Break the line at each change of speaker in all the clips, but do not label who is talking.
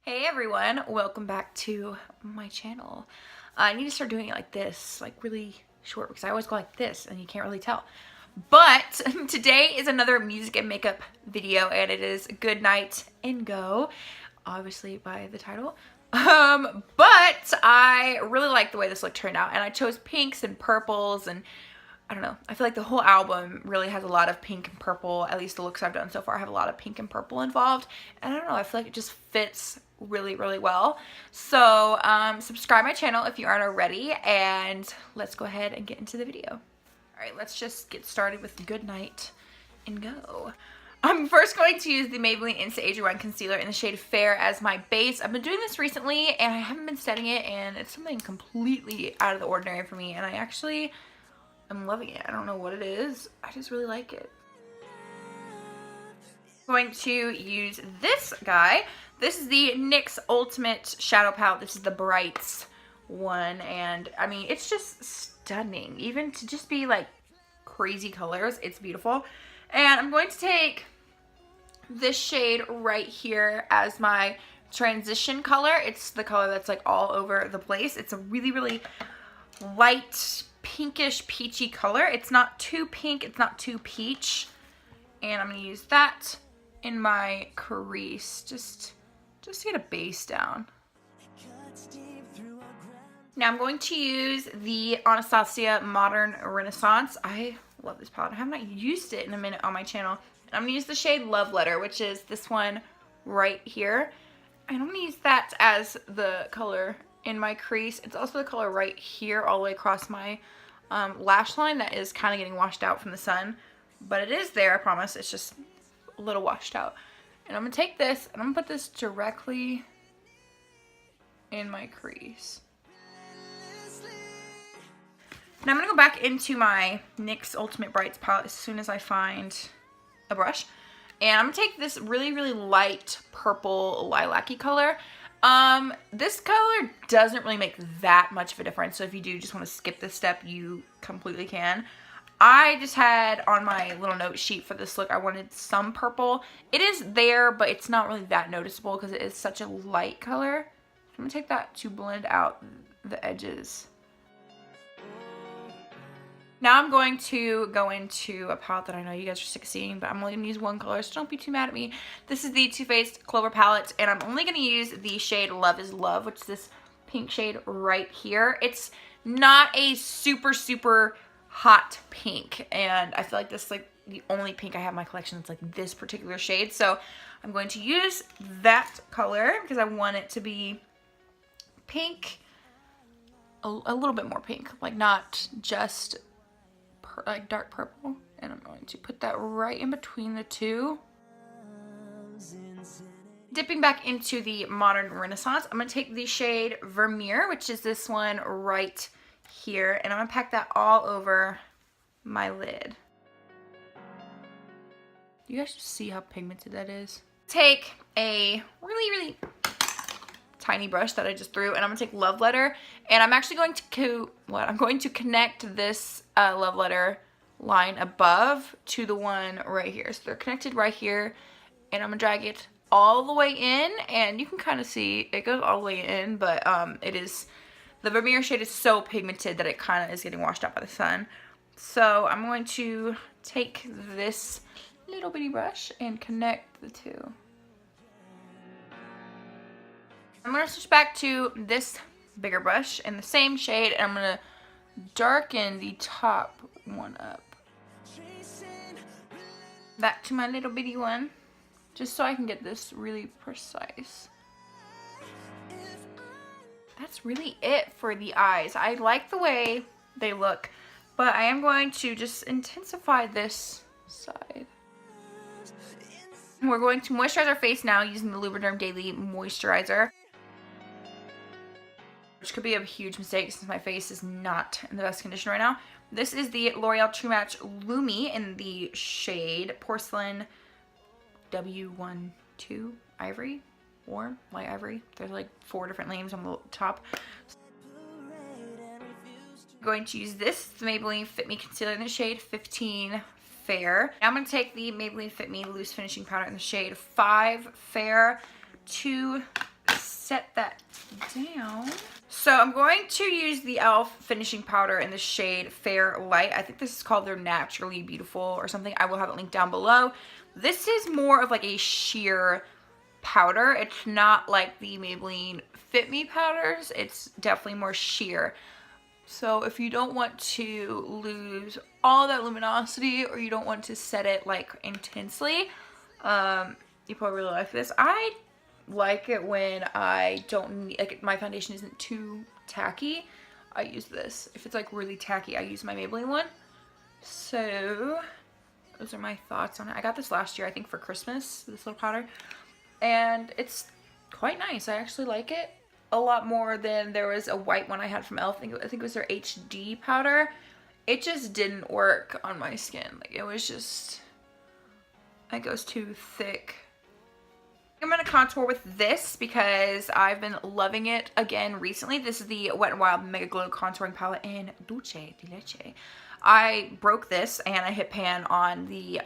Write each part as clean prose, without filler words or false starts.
Hey everyone, welcome back to my channel. I need to start doing it like this, like really short, because I always go like this and you can't really tell. But today is another music and makeup video, and it is Good Night and Go, obviously by the title. But I really like the way this look turned out, and I chose pinks and purples, and I don't know, I feel like the whole album really has a lot of pink and purple. At least the looks I've done so far have a lot of pink and purple involved, and I don't know, I feel like it just fits really well. So subscribe my channel if you aren't already, and let's go ahead and get into the video. All right, let's just get started with Good Night and Go. I'm first going to use the Maybelline Instant Age Rewind Concealer in the shade Fair as my base. I've been doing this recently and I haven't been setting it, and it's something completely out of the ordinary for me, and I'm loving it. I don't know what it is, I just really like it. I'm going to use this guy. This is the NYX Ultimate Shadow Palette. This is the Brights one, and I mean, it's just stunning. Even to just be like crazy colors, it's beautiful. And I'm going to take this shade right here as my transition color. It's the color that's like all over the place. It's a really light pinkish peachy color. It's not too pink, it's not too peach. And I'm going to use that in my crease just to get a base down. Now I'm going to use the Anastasia Modern Renaissance. I love this palette. I have not used it in a minute on my channel. I'm going to use the shade Love Letter, which is this one right here. And I'm going to use that as the color in my crease. It's also the color right here all the way across my lash line that is kind of getting washed out from the sun. But it is there, I promise. It's just a little washed out. And I'm going to take this and I'm going to put this directly in my crease. Now I'm going to go back into my NYX Ultimate Brights palette as soon as I find a brush. And I'm going to take this really light purple lilac-y color. This color doesn't really make that much of a difference, so if you do just want to skip this step, you completely can. I just had on my little note sheet for this look, I wanted some purple. It is there, but it's not really that noticeable because it is such a light color. I'm going to take that to blend out the edges. Now I'm going to go into a palette that I know you guys are sick of seeing, but I'm only going to use one color, so don't be too mad at me. This is the Too Faced Clover palette, and I'm only going to use the shade Love is Love, which is this pink shade right here. It's not a super hot pink, and I feel like this is like the only pink I have in my collection that's like this particular shade, so I'm going to use that color because I want it to be pink, a little bit more pink, like not just like dark purple, and I'm going to put that right in between the two. Dipping back into the Modern Renaissance, I'm going to take the shade Vermeer, which is this one right here, and I'm going to pack that all over my lid. You guys just see how pigmented that is? Take a really tiny brush that I just threw, and I'm gonna take Love Letter, and I'm actually going to connect this Love Letter line above to the one right here. So they're connected right here, and I'm gonna drag it all the way in, and you can kind of see it goes all the way in, but the Vermeer shade is so pigmented that it kind of is getting washed out by the sun. So I'm going to take this little bitty brush and connect the two. I'm going to switch back to this bigger brush in the same shade, and I'm going to darken the top one up. Back to my little bitty one, just so I can get this really precise. That's really it for the eyes. I like the way they look, but I am going to just intensify this side. We're going to moisturize our face now using the Lubriderm Daily Moisturizer, which could be a huge mistake since my face is not in the best condition right now. This is the L'Oreal True Match Lumi in the shade Porcelain W12 Ivory or Light Ivory. There's like 4 different names on the top. I'm going to use this, the Maybelline Fit Me Concealer in the shade 15 Fair. Now I'm going to take the Maybelline Fit Me Loose Finishing Powder in the shade 5 Fair to set that down. So I'm going to use the e.l.f. finishing powder in the shade Fair Light. I think this is called their Naturally Beautiful or something. I will have it linked down below. This is more of like a sheer powder. It's not like the Maybelline Fit Me powders. It's definitely more sheer. So if you don't want to lose all that luminosity, or you don't want to set it like intensely, you probably really like this. I like it when I don't need, like, my foundation isn't too tacky. I use this. If it's like really tacky, I use my Maybelline one. So those are my thoughts on it. I got this last year, I think, for Christmas, this little powder, and it's quite nice. I actually like it a lot more than there was a white one I had from e.l.f. I think it was their HD powder. It just didn't work on my skin. Like, it was just, it goes too thick. I'm going to contour with this because I've been loving it again recently. This is the Wet n Wild Mega Glow Contouring Palette in Dulce de Leche. I broke this and I hit pan on the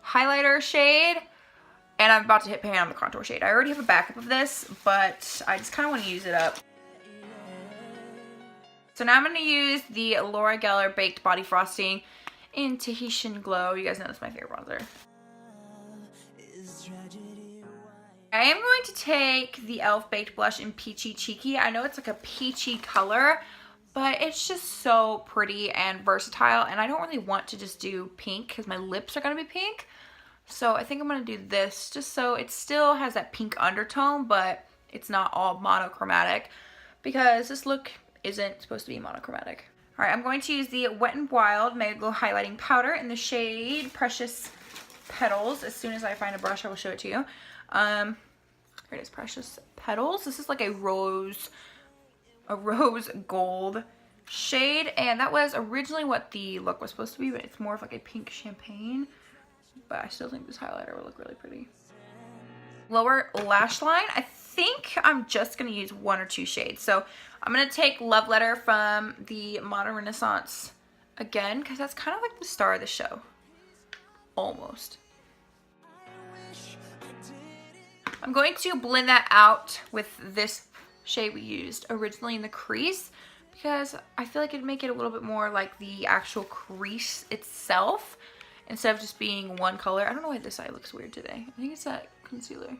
highlighter shade. And I'm about to hit pan on the contour shade. I already have a backup of this, but I just kind of want to use it up. So now I'm going to use the Laura Geller Baked Body Frosting in Tahitian Glow. You guys know this is my favorite bronzer. I am going to take the e.l.f. Baked Blush in Peachy Cheeky. I know it's like a peachy color, but it's just so pretty and versatile. And I don't really want to just do pink because my lips are going to be pink. So I think I'm going to do this just so it still has that pink undertone, but it's not all monochromatic because this look isn't supposed to be monochromatic. All right, I'm going to use the Wet n Wild Mega Glow Highlighting Powder in the shade Precious Petals. As soon as I find a brush, I will show it to you. Here it is, Precious Petals. This is like a rose gold shade, and that was originally what the look was supposed to be, but it's more of like a pink champagne. But I still think this highlighter will look really pretty. Lower lash line, I think I'm just going to use one or two shades. So I'm going to take Love Letter from the Modern Renaissance again, because that's kind of like the star of the show. Almost. I'm going to blend that out with this shade we used originally in the crease, because I feel like it'd make it a little bit more like the actual crease itself, instead of just being one color. I don't know why this eye looks weird today. I think it's that concealer.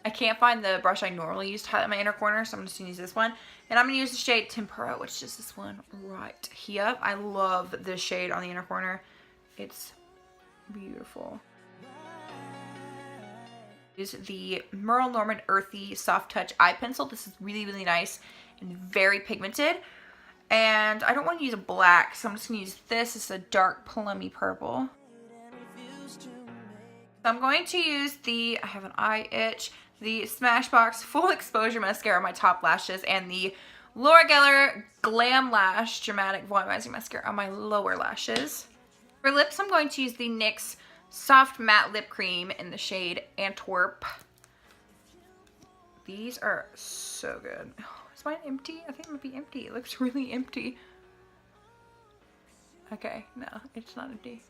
I can't find the brush I normally use to highlight my inner corner, so I'm just going to use this one. And I'm going to use the shade Tempera, which is this one right here. I love this shade on the inner corner. It's beautiful. Use the Merle Norman Earthy Soft Touch Eye Pencil. This is really, really nice and very pigmented. And I don't want to use a black, so I'm just going to use this. It's a dark plummy purple. So I'm going to use the, I have an eye itch, the Smashbox Full Exposure Mascara on my top lashes, and the Laura Geller Glam Lash Dramatic Volumizing Mascara on my lower lashes. For lips, I'm going to use the NYX Soft Matte Lip Cream in the shade Antwerp. These are so good. Is mine empty? I think it might be empty. It looks really empty. Okay, no, it's not empty.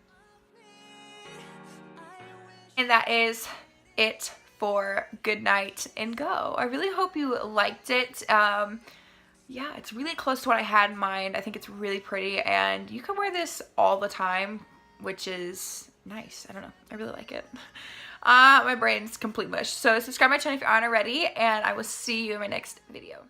And that is it for Goodnight and Go. I really hope you liked it. Yeah, it's really close to what I had in mind. I think it's really pretty, and you can wear this all the time, which is nice. I don't know. I really like it. My brain's complete mush. So subscribe to my channel if you aren't already, and I will see you in my next video.